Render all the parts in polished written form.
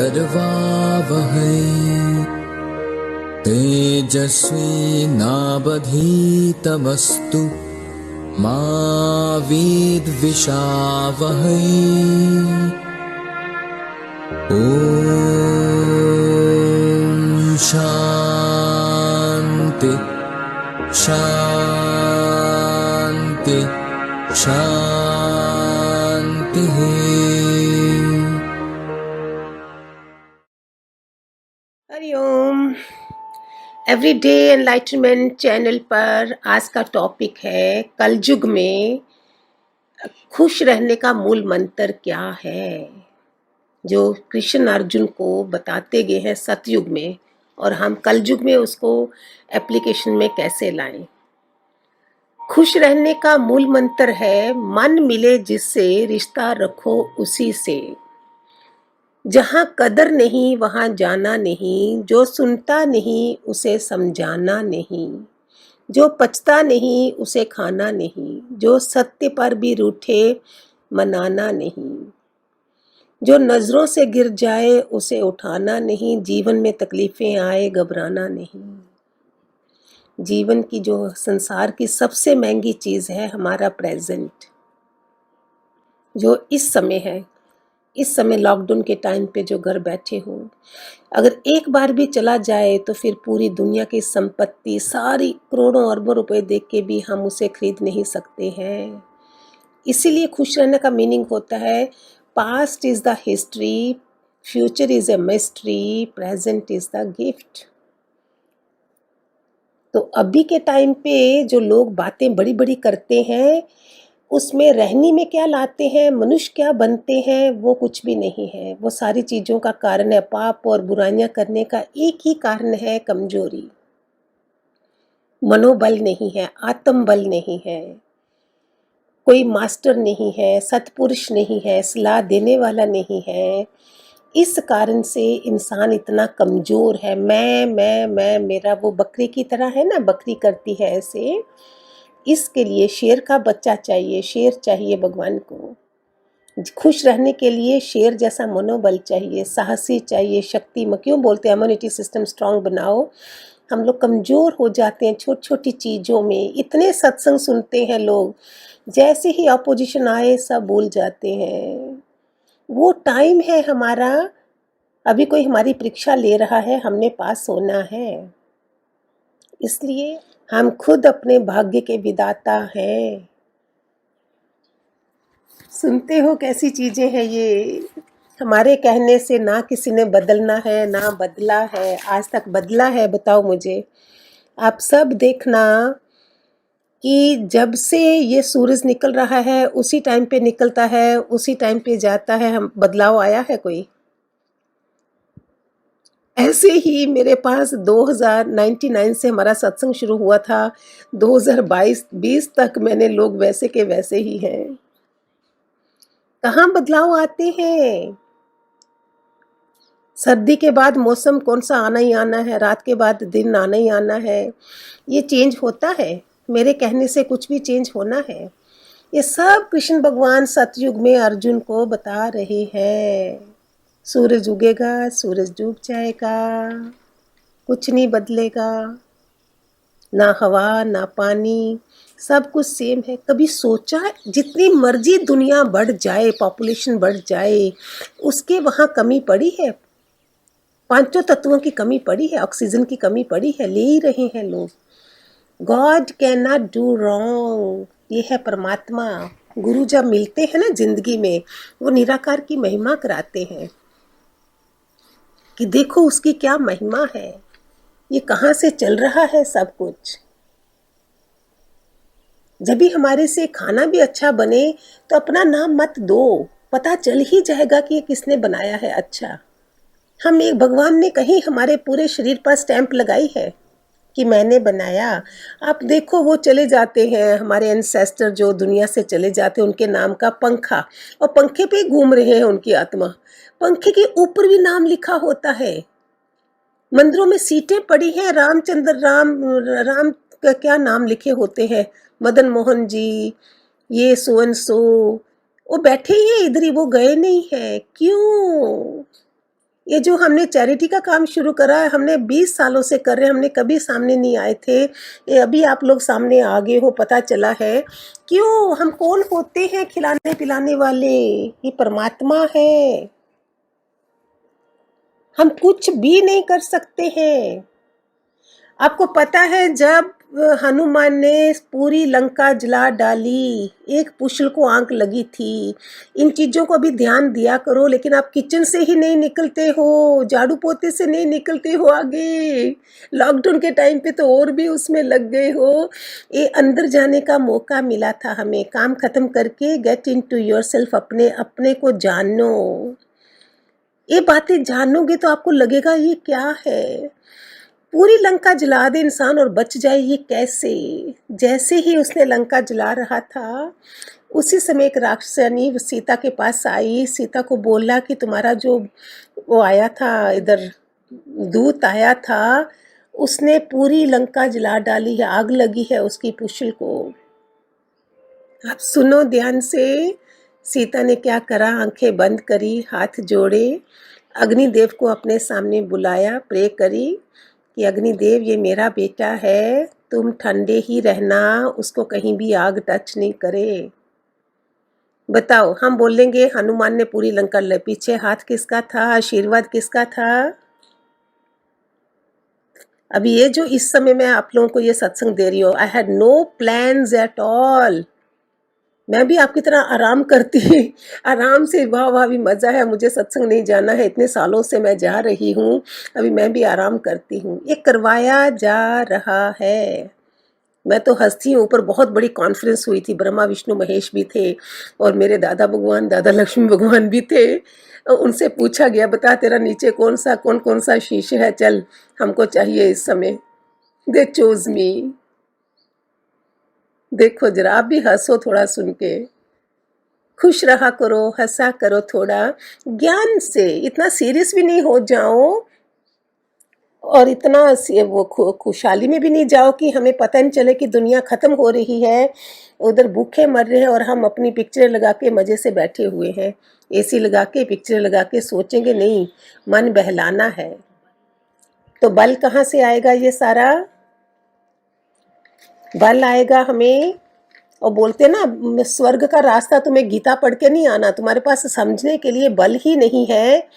करवावहै तेजस्विनावधीतमस्तु मा विद्विषावहै। ॐ शान्ति शान्ति शान्तिः। हरिओम। एवरीडे एनलाइटनमेंट चैनल पर आज का टॉपिक है कलयुग में खुश रहने का मूल मंत्र क्या है, जो कृष्ण अर्जुन को बताते गए हैं सतयुग में, और हम कलयुग में उसको एप्लीकेशन में कैसे लाएं। खुश रहने का मूल मंत्र है मन मिले जिससे रिश्ता रखो उसी से। जहाँ कदर नहीं वहाँ जाना नहीं, जो सुनता नहीं उसे समझाना नहीं, जो पचता नहीं उसे खाना नहीं, जो सत्य पर भी रूठे मनाना नहीं, जो नजरों से गिर जाए उसे उठाना नहीं, जीवन में तकलीफें आए घबराना नहीं। जीवन की जो संसार की सबसे महंगी चीज है हमारा प्रेजेंट, जो इस समय है। इस समय लॉकडाउन के टाइम पे जो घर बैठे हो, अगर एक बार भी चला जाए तो फिर पूरी दुनिया की संपत्ति सारी करोड़ों अरबों रुपए देख के भी हम उसे खरीद नहीं सकते हैं। इसीलिए खुश रहने का मीनिंग होता है past is the history, future is a mystery, present is the gift. तो अभी के टाइम पे जो लोग बातें बड़ी बड़ी करते हैं उसमें रहनी में क्या लाते हैं, मनुष्य क्या बनते हैं, वो कुछ भी नहीं है। वो सारी चीजों का कारण है, पाप और बुराइयां करने का एक ही कारण है, कमजोरी। मनोबल नहीं है, आत्मबल नहीं है, कोई मास्टर नहीं है, सत्पुरुष नहीं है, सलाह देने वाला नहीं है। इस कारण से इंसान इतना कमजोर है। मैं मेरा, वो बकरी की तरह है ना, बकरी करती है ऐसे। इसके लिए शेर का बच्चा चाहिए, शेर चाहिए भगवान को। खुश रहने के लिए शेर जैसा मनोबल चाहिए, साहसी चाहिए, शक्ति। क्यों बोलते हैं इम्यूनिटी सिस्टम स्ट्रांग बनाओ। हम लोग कमजोर हो जाते हैं छोटी छोटी चीजों में। इतने सत्संग सुनते हैं लोग, जैसे ही अपोजिशन आए सब भूल जाते हैं। वो टाइम है हमारा, अभी कोई हमारी परीक्षा ले रहा है, हमने पास होना है। इसलिए हम खुद अपने भाग्य के विधाता हैं। सुनते हो कैसी चीजें हैं ये। हमारे कहने से ना किसी ने बदलना है ना बदला है, आज तक बदला है बताओ मुझे। आप सब देखना कि जब से ये सूरज निकल रहा है उसी टाइम पे निकलता है, उसी टाइम पे जाता है। हम बदलाव आया है कोई? ऐसे ही मेरे पास 2099 से हमारा सत्संग शुरू हुआ था, 2022 तक मैंने लोग वैसे के वैसे ही हैं। कहाँ बदलाव आते हैं? सर्दी के बाद मौसम कौन सा आना ही आना है, रात के बाद दिन आना ही आना है। ये चेंज होता है, मेरे कहने से कुछ भी चेंज होना है। ये सब कृष्ण भगवान सतयुग में अर्जुन को बता रहे हैं। सूरज उगेगा, सूरज डूब जाएगा, कुछ नहीं बदलेगा, ना हवा ना पानी, सब कुछ सेम है। कभी सोचा जितनी मर्जी दुनिया बढ़ जाए, पॉपुलेशन बढ़ जाए, उसके वहाँ कमी पड़ी है? पांचों तत्वों की कमी पड़ी है, ऑक्सीजन की कमी पड़ी है, ले ही रहे हैं लोग। God can not do wrong, ये है परमात्मा। गुरु जब मिलते हैं ना जिंदगी में, वो निराकार की महिमा कराते हैं कि देखो उसकी क्या महिमा है, ये कहाँ से चल रहा है सब कुछ। जब भी हमारे से खाना भी अच्छा बने तो अपना नाम मत दो, पता चल ही जाएगा कि ये किसने बनाया है। अच्छा, हम एक भगवान ने कहीं हमारे पूरे शरीर पर स्टैंप लगाई है कि मैंने बनाया? आप देखो वो चले जाते हैं, हमारे एंसेस्टर जो दुनिया से चले जाते हैं, उनके नाम का पंखा, और पंखे पे घूम रहे हैं उनकी आत्मा। पंखे के ऊपर भी नाम लिखा होता है। मंदिरों में सीटें पड़ी हैं, रामचंद्र राम का क्या नाम लिखे होते हैं, मदन मोहन जी, ये सो एंड सो। वो बैठे ही हैं इधर ही, वो गए नहीं है। क्यों? ये जो हमने चैरिटी का काम शुरू करा है, हमने 20 सालों से कर रहे हैं, हमने कभी सामने नहीं आए थे। ये अभी आप लोग सामने आ गए हो, पता चला है। क्यों? हम कौन होते हैं खिलाने पिलाने वाले? ये परमात्मा है। हम कुछ भी नहीं कर सकते हैं। आपको पता है जब हनुमान ने पूरी लंका जला डाली, एक पुष्ल को आंख लगी थी। इन चीजों को भी ध्यान दिया करो, लेकिन आप किचन से ही नहीं निकलते हो, झाड़ू पोते से नहीं निकलते हो आगे। लॉकडाउन के टाइम पे तो और भी उसमें लग गए हो। ये अंदर जाने का मौका मिला था हमें, काम खत्म करके get into yourself, अपने अपने को जानो। ये बातें जानोगे तो आपको लगेगा ये क्या है। पूरी लंका जला दे इंसान और बच जाए, ये कैसे? जैसे ही उसने लंका जला रहा था, उसी समय एक राक्षसनी सीता के पास आई। सीता को बोला कि तुम्हारा जो वो आया था, इधर दूत आया था, उसने पूरी लंका जला डाली है, आग लगी है उसकी पुष्ल को। आप सुनो ध्यान से। सीता ने क्या करा? आंखें बंद करी, हाथ जोड़े, अग्निदेव को अपने सामने बुलाया, प्रे करी कि अग्निदेव ये मेरा बेटा है, तुम ठंडे ही रहना, उसको कहीं भी आग टच नहीं करे। बताओ, हम बोलेंगे हनुमान ने पूरी लंका पीछे हाथ किसका था? आशीर्वाद किसका था? अभी ये जो इस समय मैं आप लोगों को ये सत्संग दे रही हूँ, I had no plans at all. मैं भी आपकी तरह आराम करती आराम से, वाह वाह भी मज़ा है, मुझे सत्संग नहीं जाना है, इतने सालों से मैं जा रही हूँ, अभी मैं भी आराम करती हूँ। ये करवाया जा रहा है। मैं तो हंसती हूँ। ऊपर बहुत बड़ी कॉन्फ्रेंस हुई थी, ब्रह्मा विष्णु महेश भी थे और मेरे दादा भगवान, दादा लक्ष्मी भगवान भी थे। उनसे पूछा गया, बता तेरा नीचे कौन कौन सा शीश है, चल हमको चाहिए इस समय। दे चोज मी। देखो जरा, आप भी हंसो थोड़ा सुन के, खुश रहा करो, हंसा करो थोड़ा, ज्ञान से। इतना सीरियस भी नहीं हो जाओ और इतना वो खुशहाली में भी नहीं जाओ कि हमें पता नहीं चले कि दुनिया खत्म हो रही है, उधर भूखे मर रहे हैं और हम अपनी पिक्चरें लगा के मज़े से बैठे हुए हैं, एसी लगा के, पिक्चरें लगा के। सोचेंगे नहीं, मन बहलाना है। तो बल कहाँ से आएगा? ये सारा बल आएगा हमें। और बोलते ना, स्वर्ग का रास्ता तुम्हें गीता पढ़ के नहीं आना, तुम्हारे पास समझने के लिए बल ही नहीं है।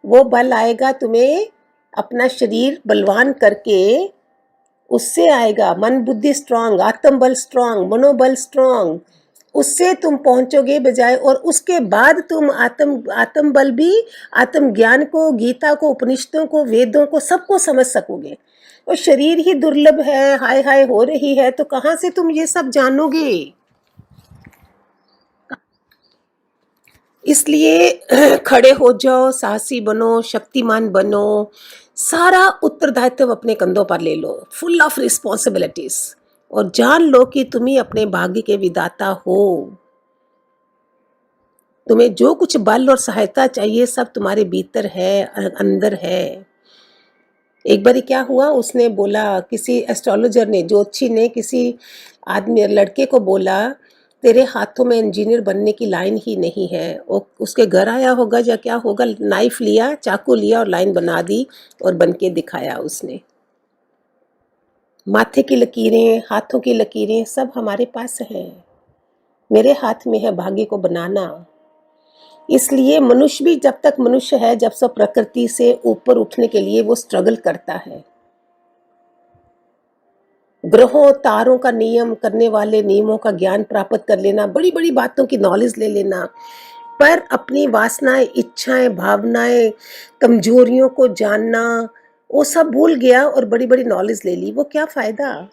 वो बल आएगा तुम्हें अपना शरीर बलवान करके, उससे आएगा। मन बुद्धि स्ट्रांग, आत्म बल स्ट्रांग, मनोबल स्ट्रांग, उससे तुम पहुंचोगे बजाय। और उसके बाद तुम आत्म बल भी, आत्म ज्ञान को, गीता को, उपनिषदों को, वेदों को, सबको समझ सकोगे। और शरीर ही दुर्लभ है, हाय हाय हो रही है, तो कहाँ से तुम ये सब जानोगे? इसलिए खड़े हो जाओ, साहसी बनो, शक्तिमान बनो, सारा उत्तरदायित्व अपने कंधों पर ले लो, फुल ऑफ रिस्पॉन्सिबिलिटीज, और जान लो कि तुम ही अपने भाग्य के विधाता हो। तुम्हें जो कुछ बल और सहायता चाहिए सब तुम्हारे भीतर है, अंदर है। एक बार क्या हुआ, उसने बोला, किसी एस्ट्रोलॉजर ने, ज्योतिषी ने किसी आदमी, लड़के को बोला, तेरे हाथों में इंजीनियर बनने की लाइन ही नहीं है। वो उसके घर आया होगा या क्या होगा, नाइफ लिया, चाकू लिया और लाइन बना दी और बन के दिखाया उसने। माथे की लकीरें, हाथों की लकीरें सब हमारे पास हैं। मेरे हाथ में है भाग्य को बनाना। इसलिए मनुष्य भी जब तक मनुष्य है, जब सब प्रकृति से ऊपर उठने के लिए वो स्ट्रगल करता है। ग्रहों तारों का नियम करने वाले नियमों का ज्ञान प्राप्त कर लेना, बड़ी बड़ी बातों की नॉलेज ले लेना, पर अपनी वासनाएं, इच्छाएं, भावनाएं, कमजोरियों को जानना, वो सब भूल गया और बड़ी बड़ी नॉलेज ले ली, वो क्या फायदा?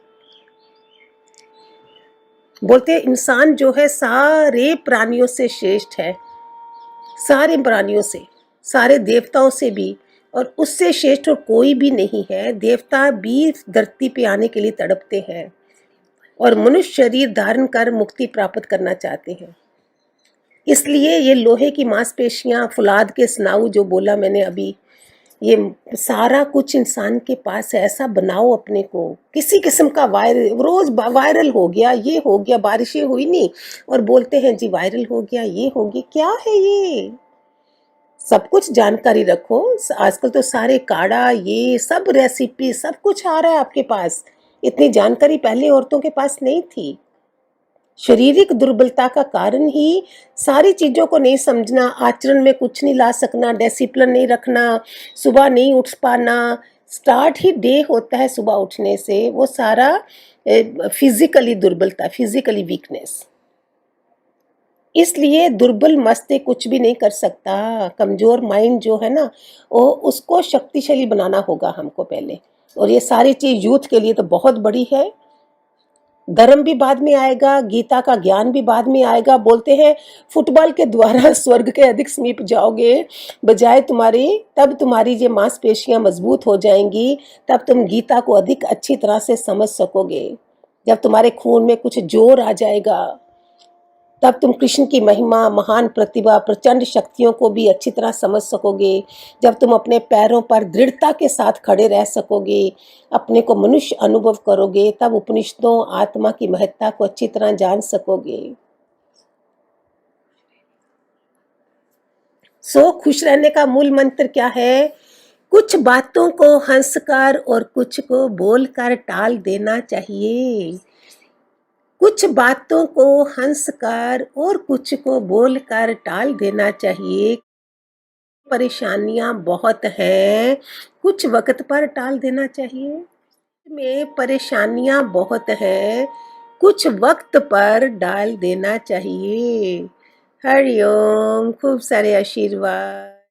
बोलते इंसान जो है सारे प्राणियों से श्रेष्ठ है, सारे प्राणियों से, सारे देवताओं से भी, और उससे श्रेष्ठ और कोई भी नहीं है। देवता भी धरती पे आने के लिए तड़पते हैं और मनुष्य शरीर धारण कर मुक्ति प्राप्त करना चाहते हैं। इसलिए ये लोहे की मांसपेशियां, फुलाद के स्नायु, जो बोला मैंने अभी, ये सारा कुछ इंसान के पास है। ऐसा बनाओ अपने को। किसी किस्म का रोज वायरल हो गया, ये हो गया, बारिशें हुई नहीं और बोलते हैं जी वायरल हो गया, ये हो गया। क्या है ये? सब कुछ जानकारी रखो। आजकल तो सारे काढ़ा, ये सब रेसिपी, सब कुछ आ रहा है आपके पास। इतनी जानकारी पहले औरतों के पास नहीं थी। शारीरिक दुर्बलता का कारण ही सारी चीज़ों को नहीं समझना, आचरण में कुछ नहीं ला सकना, डिसिप्लिन नहीं रखना, सुबह नहीं उठ पाना। स्टार्ट ही डे होता है सुबह उठने से, वो सारा फिजिकली दुर्बलता, फिजिकली वीकनेस। इसलिए दुर्बल मस्तिष्क कुछ भी नहीं कर सकता। कमज़ोर माइंड जो है ना, वो उसको शक्तिशाली बनाना होगा हमको पहले। और ये सारी चीज़ यूथ के लिए तो बहुत बड़ी है। धर्म भी बाद में आएगा, गीता का ज्ञान भी बाद में आएगा। बोलते हैं फुटबॉल के द्वारा स्वर्ग के अधिक समीप जाओगे, बजाय तुम्हारी, तब तुम्हारी ये मांसपेशियां मजबूत हो जाएंगी, तब तुम गीता को अधिक अच्छी तरह से समझ सकोगे। जब तुम्हारे खून में कुछ जोर आ जाएगा, तब तुम कृष्ण की महिमा, महान प्रतिभा, प्रचंड शक्तियों को भी अच्छी तरह समझ सकोगे। जब तुम अपने पैरों पर दृढ़ता के साथ खड़े रह सकोगे, अपने को मनुष्य अनुभव करोगे, तब उपनिषदों, आत्मा की महत्ता को अच्छी तरह जान सकोगे। खुश रहने का मूल मंत्र क्या है? कुछ बातों को हंसकर और कुछ को बोलकर टाल देना चाहिए। कुछ बातों को हंसकर और कुछ को बोलकर टाल देना चाहिए। परेशानियां बहुत हैं, कुछ वक्त पर टाल देना चाहिए। में परेशानियां बहुत हैं, कुछ वक्त पर डाल देना चाहिए। हरिओम, खूब सारे आशीर्वाद।